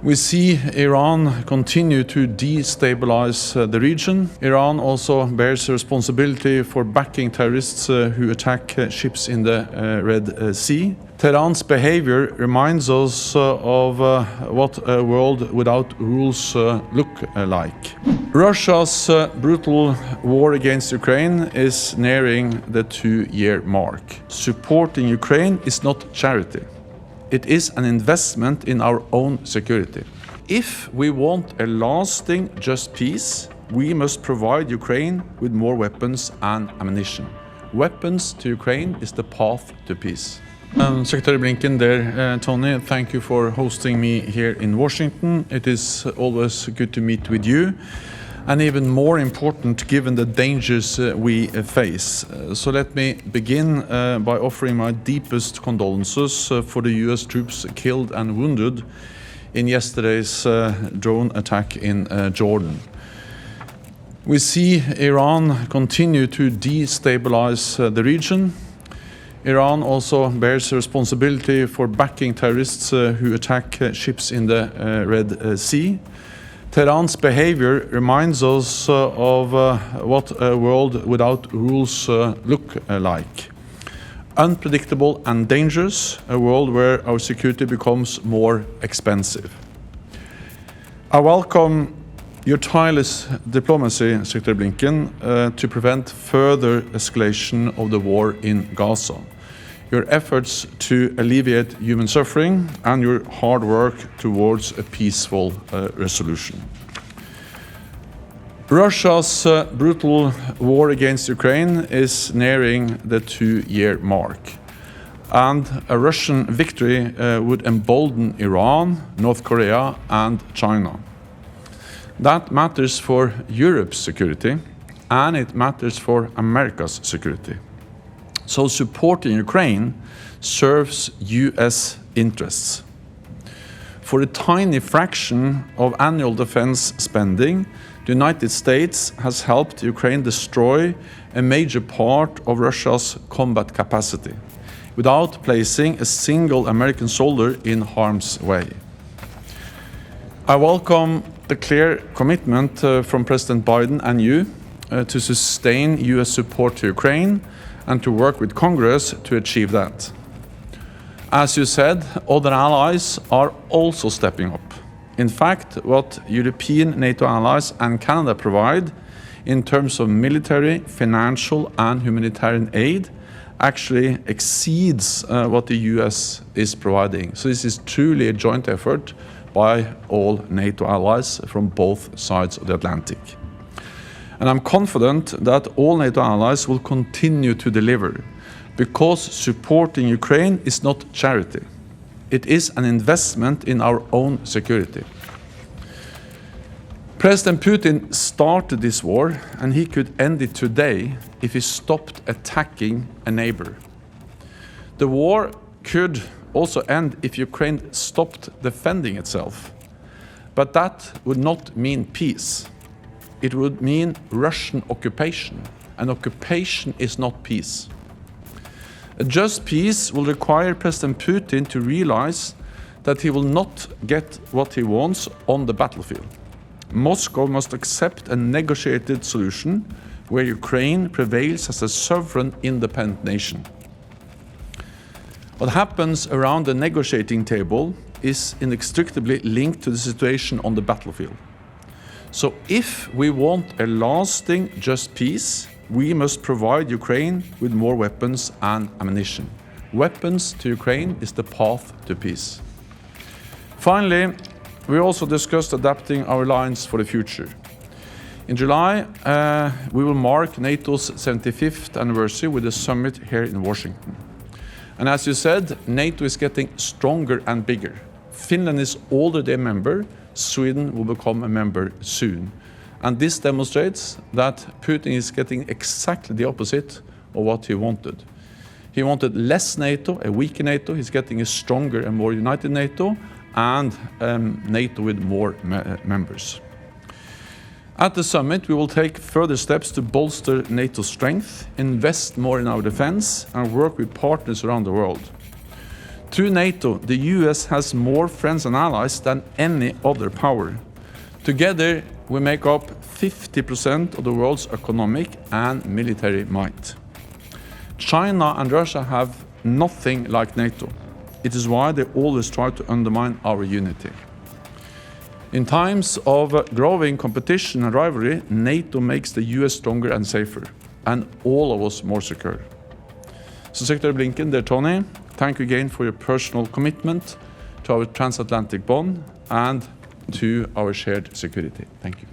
We see Iran continue to destabilize the region. Iran also bears responsibility for backing terrorists who attack ships in the Red Sea. Tehran's behaviour reminds us of what a world without rules look like. Russia's brutal war against Ukraine is nearing the 2-year mark. Supporting Ukraine is not charity. It is an investment in our own security. If we want a lasting, just peace, we must provide Ukraine with more weapons and ammunition. Weapons to Ukraine is the path to peace. Secretary Blinken, there, Antony, thank you for hosting me here in Washington. It is always good to meet with you, and even more important given the dangers we face. So let me begin by offering my deepest condolences for the US troops killed and wounded in yesterday's drone attack in Jordan. We see Iran continue to destabilize the region. Iran also bears responsibility for backing terrorists who attack ships in the Red Sea. Tehran's behaviour reminds us of what a world without rules look like. Unpredictable and dangerous, a world where our security becomes more expensive. I welcome your tireless diplomacy, Secretary Blinken, to prevent further escalation of the war in Gaza. Your efforts to alleviate human suffering and your hard work towards a peaceful resolution. Russia's brutal war against Ukraine is nearing the 2-year mark, and a Russian victory would embolden Iran, North Korea, and China. That matters for Europe's security, and it matters for America's security. So supporting Ukraine serves US interests. For a tiny fraction of annual defense spending, the United States has helped Ukraine destroy a major part of Russia's combat capacity without placing a single American soldier in harm's way. I welcome the clear commitment from President Biden and you to sustain US support to Ukraine and to work with Congress to achieve that. As you said, other allies are also stepping up. In fact, what European NATO allies and Canada provide in terms of military, financial and humanitarian aid actually exceeds what the US is providing. So this is truly a joint effort by all NATO allies from both sides of the Atlantic. And I'm confident that all NATO allies will continue to deliver, because supporting Ukraine is not charity. It is an investment in our own security. President Putin started this war, and he could end it today if he stopped attacking a neighbor. The war could also end if Ukraine stopped defending itself. But that would not mean peace. It would mean Russian occupation, and occupation is not peace. A just peace will require President Putin to realize that he will not get what he wants on the battlefield. Moscow must accept a negotiated solution where Ukraine prevails as a sovereign, independent nation. What happens around the negotiating table is inextricably linked to the situation on the battlefield. So if we want a lasting, just peace, we must provide Ukraine with more weapons and ammunition. Weapons to Ukraine is the path to peace. Finally, we also discussed adapting our alliance for the future. In July, we will mark NATO's 75th anniversary with a summit here in Washington. And as you said, NATO is getting stronger and bigger. Finland is already a member. Sweden will become a member soon. And this demonstrates that Putin is getting exactly the opposite of what he wanted. He wanted less NATO, a weaker NATO. He's getting a stronger and more united NATO, and NATO with more members. At the summit, we will take further steps to bolster NATO's strength, invest more in our defense, and work with partners around the world. Through NATO, the US has more friends and allies than any other power. Together, we make up 50% of the world's economic and military might. China and Russia have nothing like NATO. It is why they always try to undermine our unity. In times of growing competition and rivalry, NATO makes the US stronger and safer, and all of us more secure. So Secretary Blinken, dear Tony, thank you again for your personal commitment to our transatlantic bond and to our shared security. Thank you.